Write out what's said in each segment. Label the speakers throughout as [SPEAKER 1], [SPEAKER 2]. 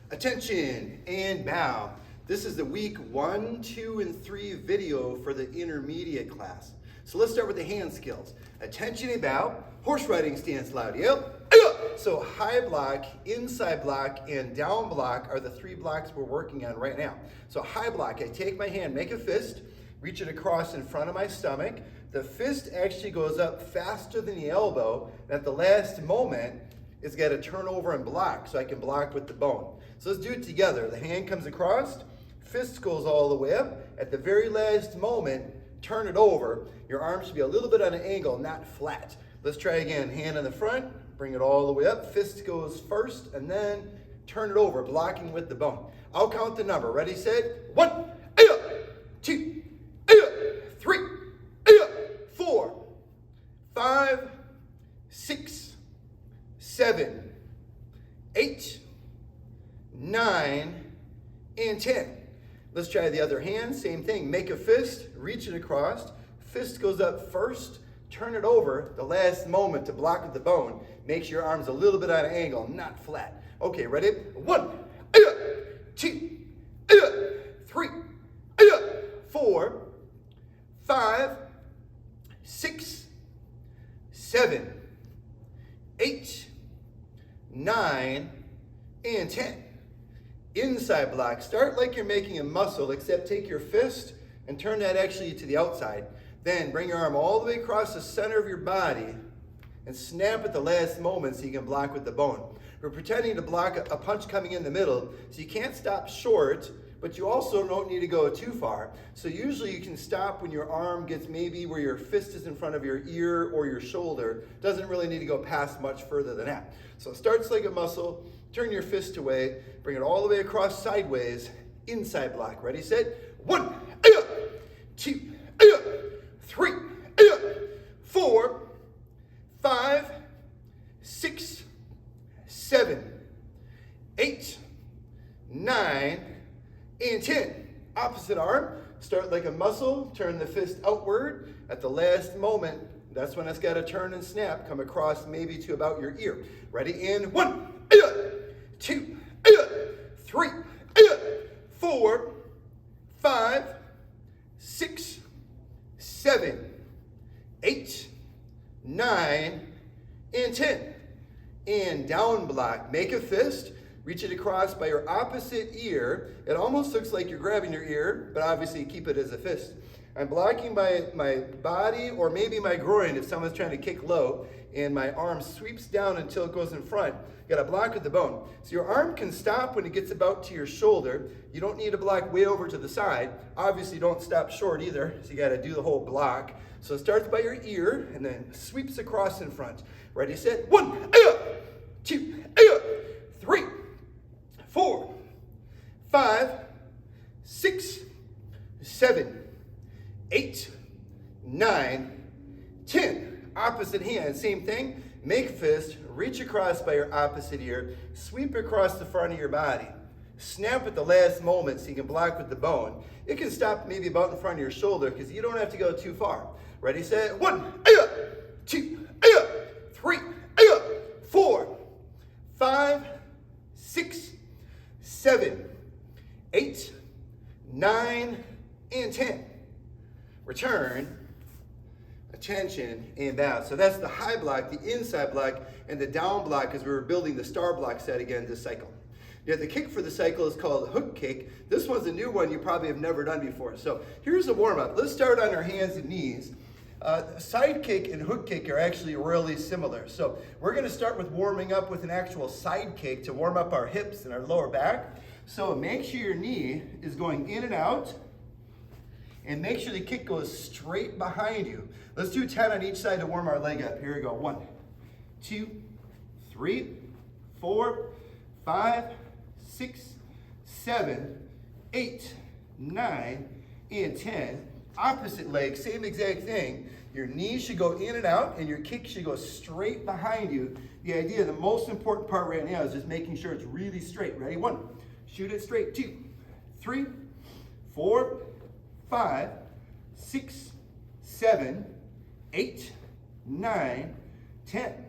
[SPEAKER 1] Attention and bow. This is the week 1, 2, and 3 video for the intermediate class. So let's start with the hand skills. Attention and bow, horse riding stance loud. Yep. So high block, inside block, and down block are the 3 blocks we're working on right now. So high block, I take my hand, make a fist, reach it across in front of my stomach. The fist actually goes up faster than the elbow. At the last moment, it's got to turn over and block so I can block with the bone. So let's do it together. The hand comes across, fist goes all the way up. At the very last moment, turn it over. Your arm should be a little bit on an angle, not flat. Let's try again. Hand on the front, bring it all the way up. Fist goes first, and then turn it over, blocking with the bone. I'll count the number. Ready, set, 1, 2, 3, 4, 5, 6, 7, 8, 9, and 10. Let's try the other hand. Same thing. Make a fist, reach it across. Fist goes up first, turn it over the last moment to block with the bone. Makes your arms a little bit at an angle, not flat. Okay, ready? 1, 2, 3, 4, 5, 6, 7, 8, 9, and 10. Inside block. Start like you're making a muscle, except take your fist and turn that actually to the outside. Then bring your arm all the way across the center of your body and snap at the last moment so you can block with the bone. We're pretending to block a punch coming in the middle, so you can't stop short, but you also don't need to go too far. So usually you can stop when your arm gets maybe where your fist is in front of your ear or your shoulder. Doesn't really need to go past much further than that. So it starts like a muscle, turn your fist away, bring it all the way across sideways, inside block. Ready, set, 1, 2, 3, 4, 5, 6, 7, 8, 9, and 10. Opposite arm, start like a muscle, turn the fist outward. At the last moment, that's when it's got to turn and snap, come across maybe to about your ear. Ready, and 1, 2, 3, 4, 5, 6, 7, 8, 9, and 10. And down block, make a fist, reach it across by your opposite ear. It almost looks like you're grabbing your ear, but obviously keep it as a fist. I'm blocking my body or maybe my groin if someone's trying to kick low, and my arm sweeps down until it goes in front. You gotta block with the bone. So your arm can stop when it gets about to your shoulder. You don't need to block way over to the side. Obviously don't stop short either, so you gotta do the whole block. So it starts by your ear and then sweeps across in front. Ready, set, 1, 2, 3, 4, 5, 6, 7, 8, 9, 10. Opposite hand, same thing. Make a fist, reach across by your opposite ear, sweep across the front of your body. Snap at the last moment so you can block with the bone. It can stop maybe about in front of your shoulder because you don't have to go too far. Ready, set, 1, 2, 3, 4, 5, 6, 7, 8, 9, and 10. Return, attention, and bow. So that's the high block, the inside block, and the down block as we were building the star block set again this cycle. Now the kick for the cycle is called hook kick. This one's a new one you probably have never done before. So here's a warm-up. Let's start on our hands and knees. Side kick and hook kick are actually really similar. So we're going to start with warming up with an actual side kick to warm up our hips and our lower back. So make sure your knee is going in and out, and make sure the kick goes straight behind you. Let's do 10 on each side to warm our leg up. Here we go. 1, 2, 3, 4, 5, 6, 7, 8, 9, and 10. Opposite leg, same exact thing. Your knees should go in and out, and your kick should go straight behind you. The idea, the most important part right now is just making sure it's really straight. Ready? 1, shoot it straight. 2, 3, 4, 5, 6, 7, 8, 9, 10.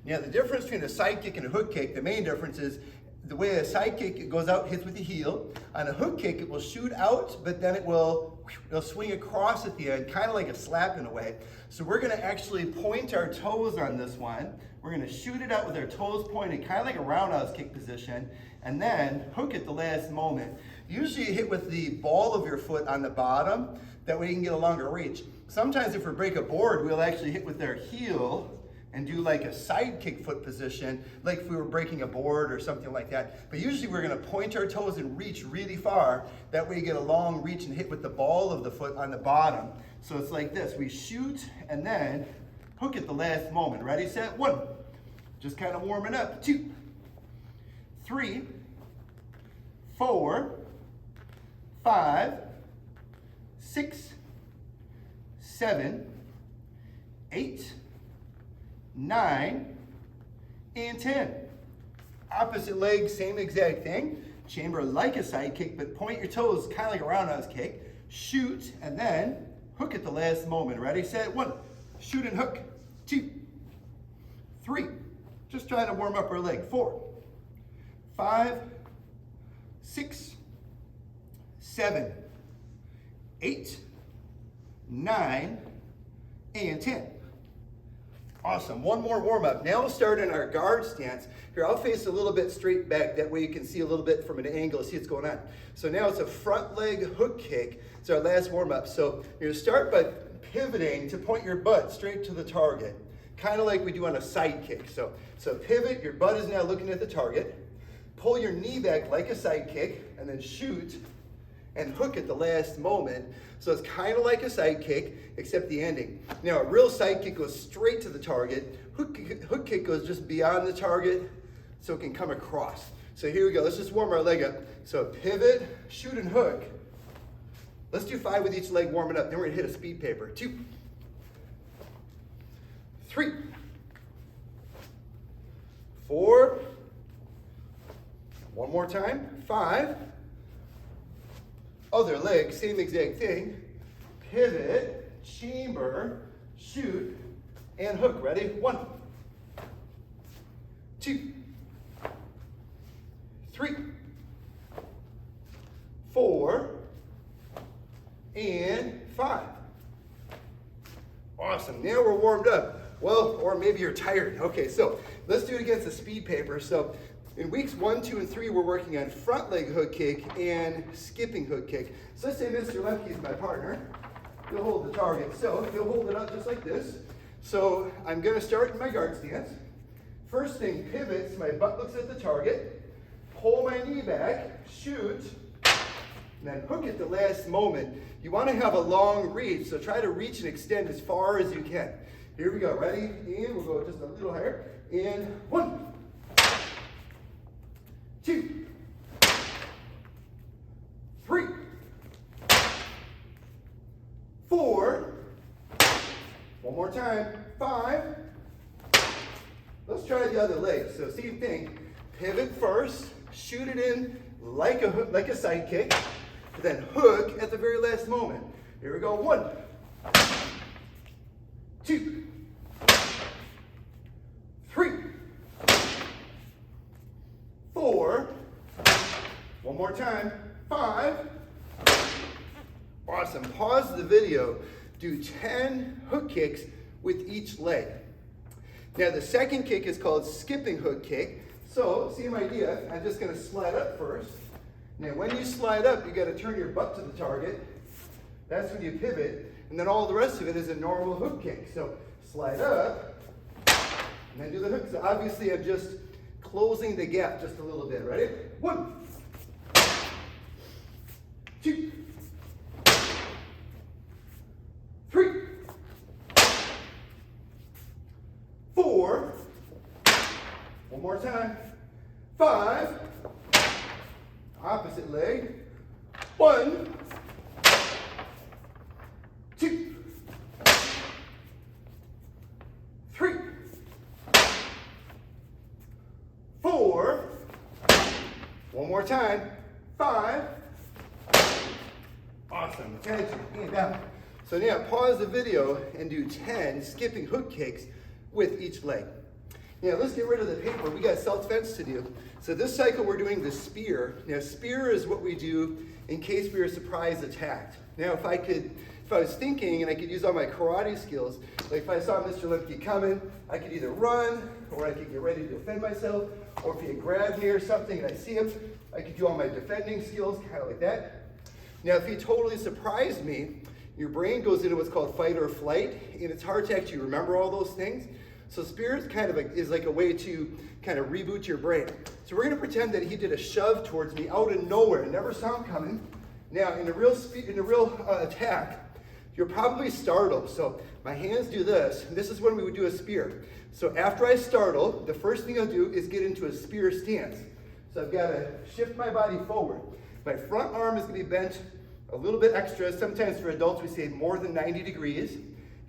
[SPEAKER 1] Now the difference between a side kick and a hook kick, the main difference is the way a side kick, it goes out, hits with the heel. On a hook kick, it will shoot out, but then it'll swing across at the end, kind of like a slap in a way. So we're gonna actually point our toes on this one. We're gonna shoot it out with our toes pointed, kind of like a roundhouse kick position, and then hook at the last moment. Usually you hit with the ball of your foot on the bottom, that way you can get a longer reach. Sometimes if we break a board, we'll actually hit with our heel and do like a side kick foot position, like if we were breaking a board or something like that. But usually we're gonna point our toes and reach really far. That way you get a long reach and hit with the ball of the foot on the bottom. So it's like this, we shoot and then hook at the last moment. Ready, set, 1. Just kind of warming up. 2, 3, 4, 5, 6, 7, 8, 9, and 10. Opposite leg, same exact thing. Chamber like a side kick, but point your toes, kind of like a roundhouse kick. Shoot, and then hook at the last moment. Ready, set, 1. Shoot and hook. 2, 3. Just trying to warm up our leg. 4, 5, 6, 7, 8, 9, and 10. Awesome, one more warm up. Now we'll start in our guard stance. Here, I'll face a little bit straight back. That way you can see a little bit from an angle, see what's going on. So now it's a front leg hook kick. It's our last warm up. So you're gonna start by pivoting to point your butt straight to the target, kind of like we do on a side kick. So pivot, your butt is now looking at the target. Pull your knee back like a side kick, and then shoot and hook at the last moment. So it's kind of like a side kick, except the ending. Now a real side kick goes straight to the target. Hook kick goes just beyond the target, so it can come across. So here we go, let's just warm our leg up. So pivot, shoot and hook. Let's do 5 with each leg warming up, then we're gonna hit a speed paper. 2, 3, 4, one more time, 5, other leg, same exact thing. Pivot, chamber, shoot, and hook. Ready? 1, 2, 3, 4, and 5. Awesome. Now we're warmed up. Well, or maybe you're tired. Okay, so let's do it against the speed paper. So in weeks 1, 2, and 3, we're working on front leg hook kick and skipping hook kick. So let's say Mr. Lemke is my partner. He'll hold the target. So he'll hold it up just like this. So I'm going to start in my guard stance. First thing, pivots. My butt looks at the target. Pull my knee back, shoot, and then hook at the last moment. You want to have a long reach, so try to reach and extend as far as you can. Here we go. Ready? And we'll go just a little higher. And 1, 2, 3, 4, one more time, 5. Let's try the other leg. So same thing, pivot first, shoot it in like a side kick, then hook at the very last moment. Here we go, 1, 2, 3, 4, one more time, 5. Awesome, pause the video, do 10 hook kicks with each leg. Now the second kick is called skipping hook kick. So same idea, I'm just gonna slide up first. Now when you slide up, you gotta turn your butt to the target. That's when you pivot, and then all the rest of it is a normal hook kick. So slide up, and then do the hook. So obviously I'm just closing the gap just a little bit. Ready? 1, 2, 3, 4, one more time, 5, opposite leg, 1, 2, 3, 4, one more time, 5. Awesome, attention, and down. So now pause the video and do 10 skipping hook kicks with each leg. Now let's get rid of the paper. We got self-defense to do. So this cycle we're doing the spear. Now spear is what we do in case we are surprise attacked. Now if I was thinking and I could use all my karate skills, like if I saw Mr. Lemke coming, I could either run or I could get ready to defend myself, or if he had grabbed me or something and I see him, I could do all my defending skills, kind of like that. Now if he totally surprised me, your brain goes into what's called fight or flight, and it's hard to actually remember all those things. So spear is like a way to kind of reboot your brain. So we're going to pretend that he did a shove towards me out of nowhere. Never saw him coming. Now in a real attack, you're probably startled. So my hands do this. And this is when we would do a spear. So after I startle, the first thing I'll do is get into a spear stance. So I've got to shift my body forward. My front arm is going to be bent a little bit extra. Sometimes for adults we say more than 90 degrees.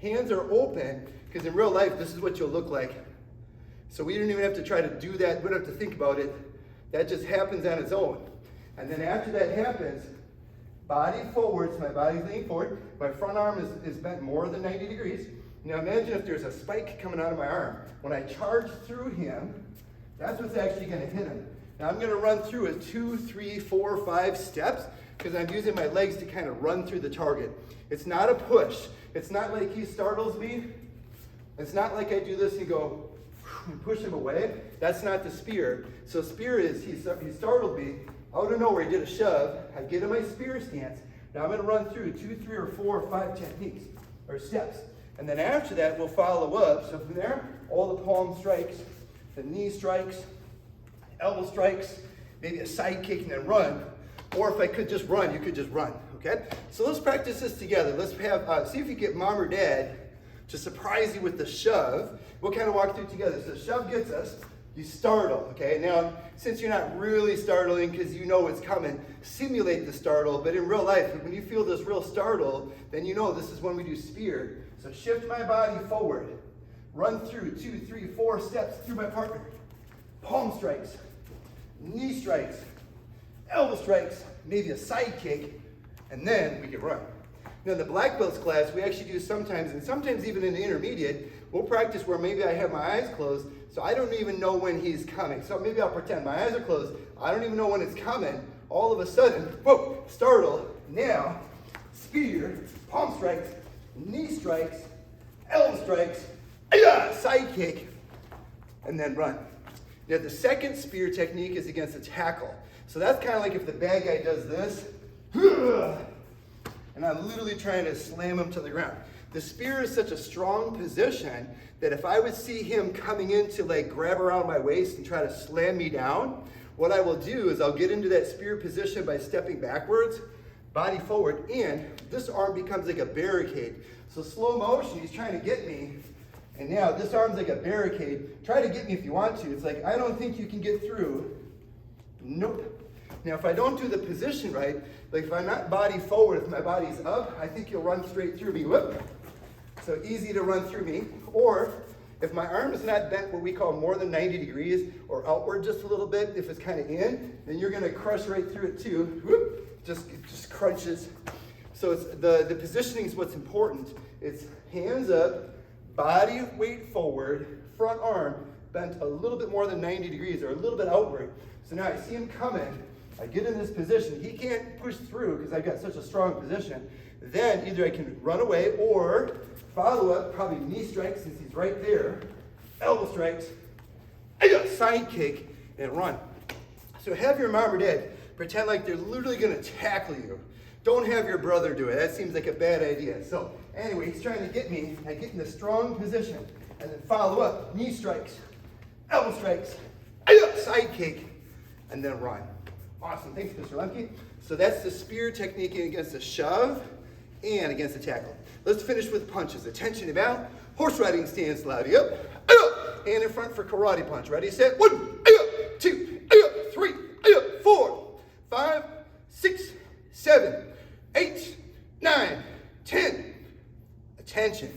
[SPEAKER 1] Hands are open, because in real life this is what you'll look like. So we don't even have to try to do that. We don't have to think about it. That just happens on its own. And then after that happens, body forward, so my body's leaning forward. My front arm is bent more than 90 degrees. Now imagine if there's a spike coming out of my arm. When I charge through him, that's what's actually going to hit him. Now I'm going to run through it 2, 3, 4, 5 steps, because I'm using my legs to kind of run through the target. It's not a push. It's not like he startles me. It's not like I do this and go and push him away. That's not the spear. So spear is, he startled me. Out of nowhere, he did a shove. I get in my spear stance. Now I'm going to run through 2, 3, or 4, or 5 techniques, or steps. And then after that, we'll follow up. So from there, all the palm strikes, the knee strikes, elbow strikes, maybe a side kick and then run. Or if I could just run, you could just run, okay? So let's practice this together. Let's have, see if you get mom or dad to surprise you with the shove. We'll kind of walk through together. So the shove gets us, you startle, okay? Now, since you're not really startling because you know it's coming, simulate the startle, but in real life, when you feel this real startle, then you know this is when we do spear. So shift my body forward, run through 2, 3, 4 steps through my partner. Palm strikes, knee strikes, elbow strikes, maybe a side kick, and then we can run. Now in the black belts class, we actually do sometimes, and sometimes even in the intermediate, we'll practice where maybe I have my eyes closed, so I don't even know when he's coming. So maybe I'll pretend my eyes are closed, I don't even know when it's coming. All of a sudden, whoa, startle, now, spear, palm strikes, knee strikes, elbow strikes, side kick, and then run. Now the second spear technique is against a tackle. So that's kind of like if the bad guy does this, and I'm literally trying to slam him to the ground. The spear is such a strong position that if I would see him coming in to like grab around my waist and try to slam me down, what I will do is I'll get into that spear position by stepping backwards, body forward, and this arm becomes like a barricade. So slow motion, he's trying to get me, and now this arm's like a barricade. Try to get me if you want to. It's like, I don't think you can get through. Nope. Now if I don't do the position right, like if I'm not body forward, if my body's up, I think you'll run straight through me. Whoop. So easy to run through me. Or if my arm is not bent what we call more than 90 degrees or outward just a little bit, if it's kind of in, then you're going to crush right through it too. Whoop. It just crunches. So it's the positioning is what's important. It's hands up, body weight forward, front arm bent a little bit more than 90 degrees or a little bit outward. So now I see him coming. I get in this position. He can't push through because I've got such a strong position. Then either I can run away or follow up, probably knee strikes since he's right there, elbow strikes, side kick, and run. So have your mom or dad pretend like they're literally going to tackle you. Don't have your brother do it. That seems like a bad idea. So anyway, he's trying to get me. I get in a strong position and then follow up, knee strikes, elbow strikes, side kick, and then run. Awesome, thanks Mr. Lemke. So that's the spear technique against a shove and against a tackle. Let's finish with punches. Attention about horse riding stance loud. Yep. And in front for karate punch. Ready, set, 1, 2, 3, 4, 5, 6, 7, 8, 9, 10. Attention.